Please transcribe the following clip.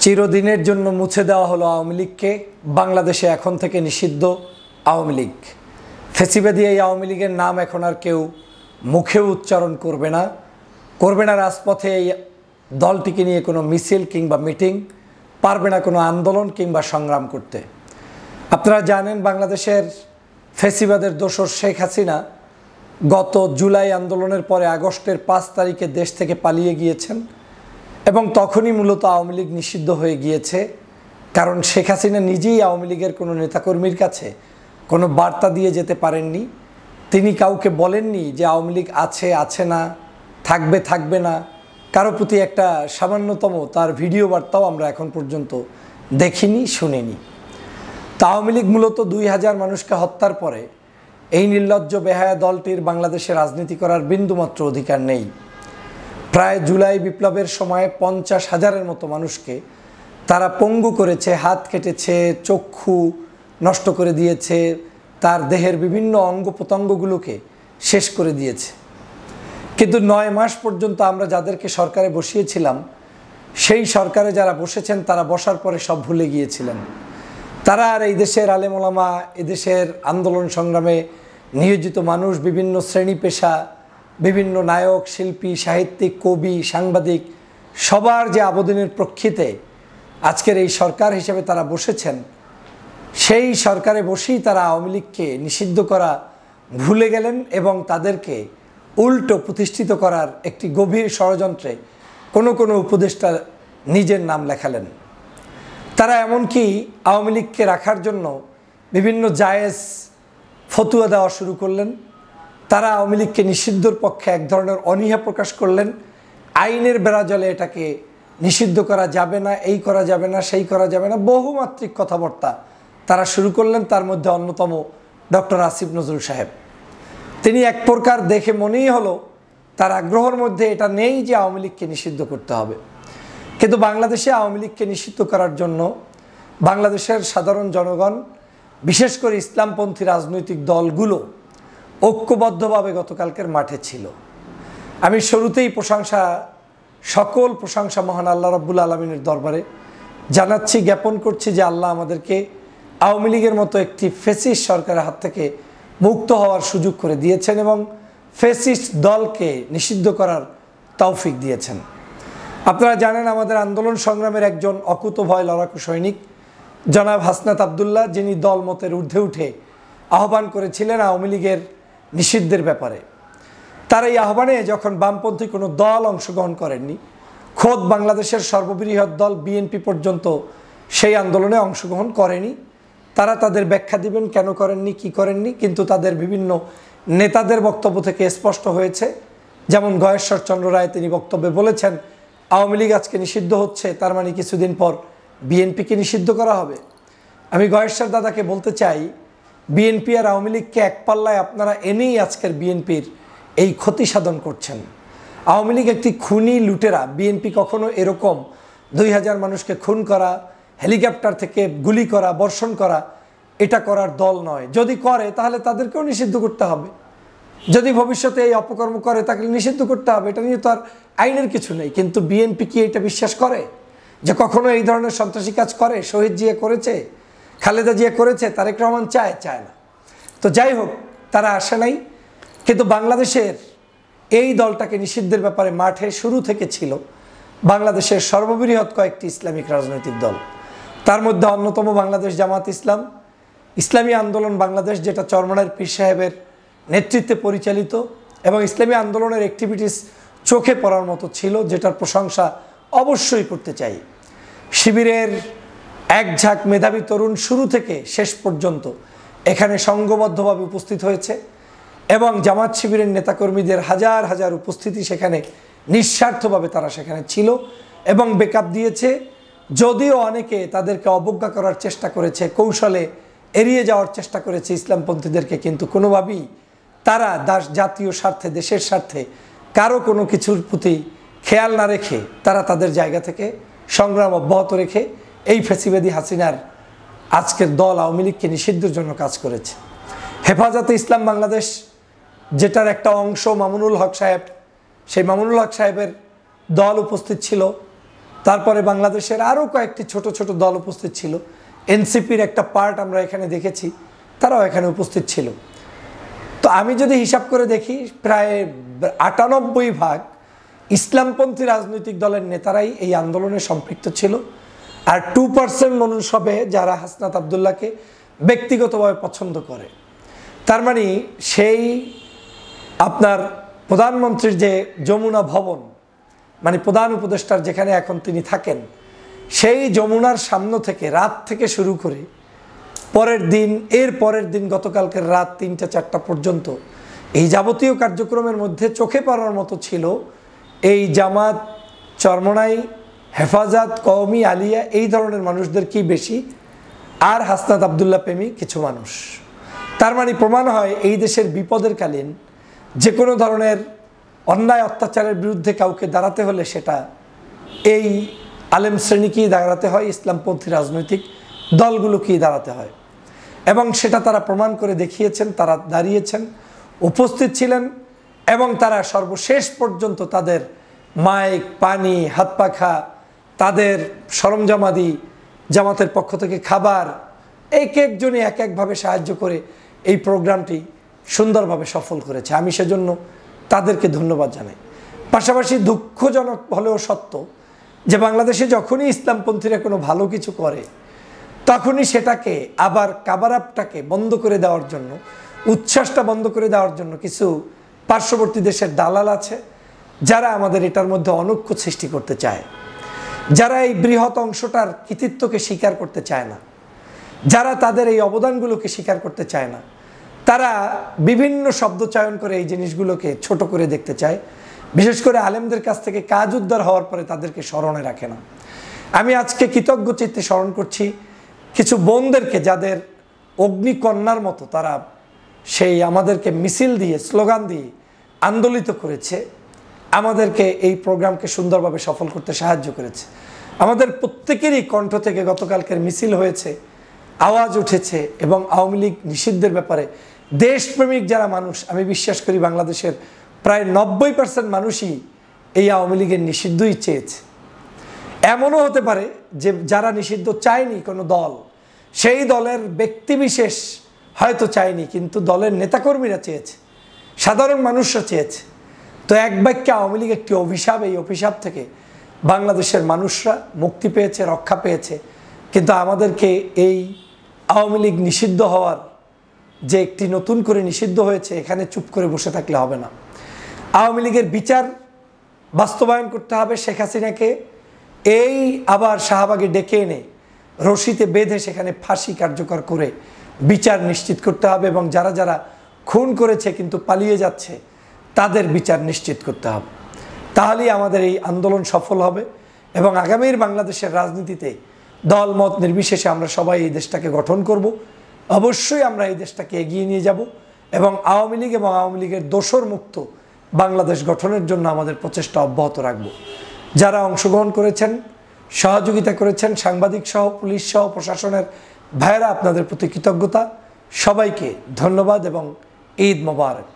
চিরদিনের জন্য মুছে দেওয়া হলো আওয়ামী লীগকে। বাংলাদেশে এখন থেকে নিষিদ্ধ আওয়ামী লীগ। ফেসিবাদী এই আওয়ামী লীগের নাম এখন আর কেউ মুখেও উচ্চারণ করবে না রাজপথে এই দলটিকে নিয়ে কোনো মিছিল কিংবা মিটিং, পারবে না কোনো আন্দোলন কিংবা সংগ্রাম করতে। আপনারা জানেন বাংলাদেশের ফেসিবাদের দোসর শেখ হাসিনা গত জুলাই আন্দোলনের পরে আগস্টের 5 তারিখে দেশ থেকে পালিয়ে গিয়েছেন এবং তখনই মূলত আওয়ামী লীগ নিষিদ্ধ হয়ে গিয়েছে। কারণ শেখ হাসিনা নিজেই আওয়ামী লীগের কোনো নেতাকর্মীর কাছে কোনো বার্তা দিয়ে যেতে পারেননি। তিনি কাউকে বলেননি যে আওয়ামী লীগ আছে না, থাকবে না। কারো প্রতি একটা সামান্যতম তার ভিডিও বার্তাও আমরা এখন পর্যন্ত দেখিনি, শুনিনি। তা আওয়ামী লীগ মূলত 2000 মানুষকে হত্যার পরে এই নির্লজ্জ বেহায়া দলটির বাংলাদেশে রাজনীতি করার বিন্দুমাত্র অধিকার নেই। প্রায় জুলাই বিপ্লবের সময় 50,000-এর মতো মানুষকে তারা পঙ্গু করেছে, হাত কেটেছে, চক্ষু নষ্ট করে দিয়েছে, তার দেহের বিভিন্ন অঙ্গ প্রত্যঙ্গগুলোকে শেষ করে দিয়েছে। কিন্তু 9 মাস পর্যন্ত আমরা যাদেরকে সরকারে বসিয়েছিলাম, সেই সরকারে যারা বসেছেন তারা বসার পরে সব ভুলে গিয়েছিলেন। তারা আর এই দেশের আলেম ওলামা, এদেশের আন্দোলন সংগ্রামে নিয়োজিত মানুষ, বিভিন্ন শ্রেণী পেশা, বিভিন্ন নায়ক, শিল্পী, সাহিত্যিক, কবি, সাংবাদিক, সবার যে আবেদনের প্রেক্ষিতে আজকের এই সরকার হিসেবে তারা বসেছেন, সেই সরকারে বসেই তারা আওয়ামী লীগকে নিষিদ্ধ করা ভুলে গেলেন এবং তাদেরকে উল্টো প্রতিষ্ঠিত করার একটি গভীর ষড়যন্ত্রে কোনো উপদেষ্টা নিজের নাম লেখালেন। তারা এমনকি আওয়ামী লীগকে রাখার জন্য বিভিন্ন জায়েজ ফতুয়া দেওয়া শুরু করলেন। তারা আওয়ামী লীগকে নিষিদ্ধর পক্ষে এক ধরনের অনীহা প্রকাশ করলেন। আইনের বেড়াজালে এটাকে নিষিদ্ধ করা যাবে না, এই করা যাবে না, সেই করা যাবে না, বহুমাত্রিক কথাবার্তা তারা শুরু করলেন। তার মধ্যে অন্যতম ডক্টর আসিফ নজরুল সাহেব। তিনি এক প্রকার দেখে মনেই হলো তার আগ্রহের মধ্যে এটা নেই যে আওয়ামী লীগকে নিষিদ্ধ করতে হবে। কিন্তু বাংলাদেশে আওয়ামী লীগকে নিষিদ্ধ করার জন্য বাংলাদেশের সাধারণ জনগণ, বিশেষ করে ইসলামপন্থী রাজনৈতিক দলগুলো ঐক্যবদ্ধভাবে গতকালকের মাঠে ছিল। আমি শুরুতেই সকল প্রশংসা মহান আল্লাহ রাব্বুল আলামিনের দরবারে জানাচ্ছি, জ্ঞাপন করছি যে আল্লাহ আমাদেরকে আওয়ামী লীগের মতো একটি ফ্যাসিস্ট সরকারের হাত থেকে মুক্ত হওয়ার সুযোগ করে দিয়েছেন এবং ফ্যাসিস্ট দলকে নিষিদ্ধ করার তৌফিক দিয়েছেন। আপনারা জানেন আমাদের আন্দোলন সংগ্রামের একজন অকুতোভয় লড়াকু সৈনিক জনাব হাসনাত আবদুল্লাহ, যিনি দলমতের ঊর্ধ্বে উঠে আহ্বান করেছিলেন আওয়ামী লীগের নিষিদ্ধের ব্যাপারে। তার এই আহ্বানে যখন বামপন্থী কোনো দল অংশগ্রহণ করেননি, খোদ বাংলাদেশের সর্ববৃহৎ দল বিএনপি পর্যন্ত সেই আন্দোলনে অংশগ্রহণ করেনি। তারা তাদের ব্যাখ্যা দিবেন কেন করেননি, কি করেননি, কিন্তু তাদের বিভিন্ন নেতাদের বক্তব্য থেকে স্পষ্ট হয়েছে। যেমন গয়েশ্বর চন্দ্র রায়, তিনি বক্তব্যে বলেছেন আওয়ামী লীগ আজকে নিষিদ্ধ হচ্ছে, তার মানে কিছুদিন পর বিএনপিকে নিষিদ্ধ করা হবে। আমি গয়েশ্বর দাদাকে বলতে চাই, বিএনপি আর আওয়ামী লীগকে এক পাল্লায় আপনারা এনেই আজকের বিএনপির এই ক্ষতি সাধন করছেন। আওয়ামী লীগ একটি খুনি লুটেরা। বিএনপি কখনো এরকম 2000 মানুষকে খুন করা, হেলিকপ্টার থেকে গুলি করা, বর্ষণ করা, এটা করার দল নয়। যদি করে তাহলে তাদেরকেও নিষিদ্ধ করতে হবে। যদি ভবিষ্যতে এই অপকর্ম করে তাকে নিষিদ্ধ করতে হবে। এটা নিয়ে তো আর আইনের কিছু নেই। কিন্তু বিএনপি কি এটা বিশ্বাস করে যে কখনো এই ধরনের সন্ত্রাসী কাজ করে? শহীদ জিয়া করেছে, খালেদা জিয়া করেছে, তারেক রহমান চায় না। তো যাই হোক, তারা আসে নাই। কিন্তু বাংলাদেশের এই দলটাকে নিষিদ্ধের ব্যাপারে মাঠে শুরু থেকে ছিল বাংলাদেশের সর্ববৃহৎ কয়েকটি ইসলামিক রাজনৈতিক দল। তার মধ্যে অন্যতম বাংলাদেশ জামাত ইসলাম, ইসলামী আন্দোলন বাংলাদেশ, যেটা চরমনায়ের পীর সাহেবের নেতৃত্বে পরিচালিত এবং ইসলামী আন্দোলনের অ্যাক্টিভিটিস চোখে পড়ার মতো ছিল, যেটার প্রশংসা অবশ্যই করতে চাই। শিবিরের এক ঝাঁক মেধাবী তরুণ শুরু থেকে শেষ পর্যন্ত এখানে সংঘবদ্ধভাবে উপস্থিত হয়েছে এবং জামাত শিবিরের নেতাকর্মীদের হাজার হাজার উপস্থিতি সেখানে নিঃস্বার্থভাবে তারা সেখানে ছিল এবং ব্যাকআপ দিয়েছে। যদিও অনেকে তাদেরকে অবজ্ঞা করার চেষ্টা করেছে, কৌশলে এড়িয়ে যাওয়ার চেষ্টা করেছে ইসলামপন্থীদেরকে, কিন্তু কোনোভাবেই তারা জাতীয় স্বার্থে, দেশের স্বার্থে কারো কোনো কিছুর প্রতি খেয়াল না রেখে তারা তাদের জায়গা থেকে সংগ্রাম অব্যাহত রেখে এই ফ্যাসিবাদী হাসিনার আজকের দল আওয়ামী লীগকে নিষিদ্ধের জন্য কাজ করেছে। হেফাজতে ইসলাম বাংলাদেশ, যেটার একটা অংশ মামুনুল হক সাহেব, সেই মামুনুল হক সাহেবের দল উপস্থিত ছিল। তারপরে বাংলাদেশের আরও কয়েকটি ছোট ছোট দল উপস্থিত ছিল। এনসিপির একটা পার্ট আমরা এখানে দেখেছি, তারাও এখানে উপস্থিত ছিল। তো আমি যদি হিসাব করে দেখি, প্রায় ৯৮% ইসলামপন্থী রাজনৈতিক দলের নেতারাই এই আন্দোলনে সম্পৃক্ত ছিল। আর 2% মানুষ হবে যারা হাসনাত আবদুল্লাহকে ব্যক্তিগতভাবে পছন্দ করে। তার মানে সেই আপনার প্রধানমন্ত্রীর যে যমুনা ভবন, মানে প্রধান উপদেষ্টার যেখানে এখন তিনি থাকেন, সেই যমুনার সামনে থেকে রাত থেকে শুরু করে পরের দিন গতকালকের রাত ৩টা-৪টা পর্যন্ত এই যাবতীয় কার্যক্রমের মধ্যে চোখে পড়ার মতো ছিল এই জামাত, চরমনাই, হেফাজত, কওমি, আলিয়া এই ধরনের মানুষদের কি বেশি, আর হাসনাত আবদুল্লাহ প্রেমী কিছু মানুষ। তার মানে প্রমাণ হয় এই দেশের বিপদের কালীন যে কোনো ধরনের অন্যায় অত্যাচারের বিরুদ্ধে কাউকে দাঁড়াতে হলে সেটা এই আলেম শ্রেণীকেই দাঁড়াতে হয়, ইসলামপন্থী রাজনৈতিক দলগুলোকেই দাঁড়াতে হয়। এবং সেটা তারা প্রমাণ করে দেখিয়েছেন, তারা দাঁড়িয়েছেন, উপস্থিত ছিলেন এবং তারা সর্বশেষ পর্যন্ত তাদের মাইক, পানি, হাত পাখা, তাদের সরঞ্জামাদি, জামাতের পক্ষ থেকে খাবার, এক একজনই এক একভাবে সাহায্য করে এই প্রোগ্রামটি সুন্দরভাবে সফল করেছে। আমি সেজন্য তাদেরকে ধন্যবাদ জানাই। পাশাপাশি দুঃখজনক হলেও সত্য যে বাংলাদেশে যখনই ইসলামপন্থীরা কোনো ভালো কিছু করে, তখনই সেটাকে আবার কাভার আপটাকে বন্ধ করে দেওয়ার জন্য, উচ্ছ্বাসটা বন্ধ করে দেওয়ার জন্য কিছু পার্শ্ববর্তী দেশের দালাল আছে যারা আমাদের এটার মধ্যে অনৈক্য সৃষ্টি করতে চায়, যারা এই বৃহৎ অংশটার কৃতিত্বকে স্বীকার করতে চায় না, যারা তাদের এই অবদানগুলোকে স্বীকার করতে চায় না, তারা বিভিন্ন শব্দ চয়ন করে এই জিনিসগুলোকে ছোট করে দেখতে চায়। বিশেষ করে আলেমদের কাছ থেকে কাজ উদ্ধার হওয়ার পরে তাদেরকে স্মরণে রাখে না। আমি আজকে কৃতজ্ঞ চিত্তে স্মরণ করছি কিছু বোনদেরকে, যাদের অগ্নিকন্যার মতো তারা সেই আমাদেরকে মিছিল দিয়ে, স্লোগান দিয়ে আন্দোলিত করেছে, আমাদেরকে এই প্রোগ্রামকে সুন্দরভাবে সফল করতে সাহায্য করেছে। আমাদের প্রত্যেকেরই কণ্ঠ থেকে গতকালকের মিছিল হয়েছে, আওয়াজ উঠেছে এবং আওয়ামী লীগ নিষিদ্ধের ব্যাপারে দেশপ্রেমিক যারা মানুষ, আমি বিশ্বাস করি বাংলাদেশের প্রায় 90% মানুষই এই আওয়ামী লীগের নিষিদ্ধই চেয়েছে। এমনও হতে পারে যে যারা নিষিদ্ধ চায়নি কোনো দল, সেই দলের ব্যক্তিবিশেষ হয়তো চায়নি, কিন্তু দলের নেতাকর্মীরা চেয়েছে, সাধারণ মানুষরা চেয়েছে। তো এক বাক্যে আওয়ামী লীগ একটি অভিশাপ, এই অভিশাপ থেকে বাংলাদেশের মানুষরা মুক্তি পেয়েছে, রক্ষা পেয়েছে। কিন্তু আমাদেরকে এই আওয়ামী লীগ নিষিদ্ধ হওয়ার যে একটি নতুন করে নিষিদ্ধ হয়েছে, এখানে চুপ করে বসে থাকলে হবে না। আওয়ামী লীগের বিচার বাস্তবায়ন করতে হবে। শেখ হাসিনাকে এই আবার শাহবাগে ডেকে এনে রশিতে বেঁধে সেখানে ফাঁসি কার্যকর করে বিচার নিশ্চিত করতে হবে এবং যারা যারা খুন করেছে কিন্তু পালিয়ে যাচ্ছে তাদের বিচার নিশ্চিত করতে হবে। তাহলেই আমাদের এই আন্দোলন সফল হবে এবং আগামীর বাংলাদেশের রাজনীতিতে দল মত নির্বিশেষে আমরা সবাই এই দেশটাকে গঠন করব। অবশ্যই আমরা এই দেশটাকে এগিয়ে নিয়ে যাব এবং আওয়ামী লীগ এবং আওয়ামী লীগের দোসর মুক্ত বাংলাদেশ গঠনের জন্য আমাদের প্রচেষ্টা অব্যাহত রাখব। যারা অংশগ্রহণ করেছেন, সহযোগিতা করেছেন, সাংবাদিক সহ, পুলিশ সহ, প্রশাসনের ভাইয়েরা, আপনাদের প্রতি কৃতজ্ঞতা। সবাইকে ধন্যবাদ এবং ঈদ মোবারক।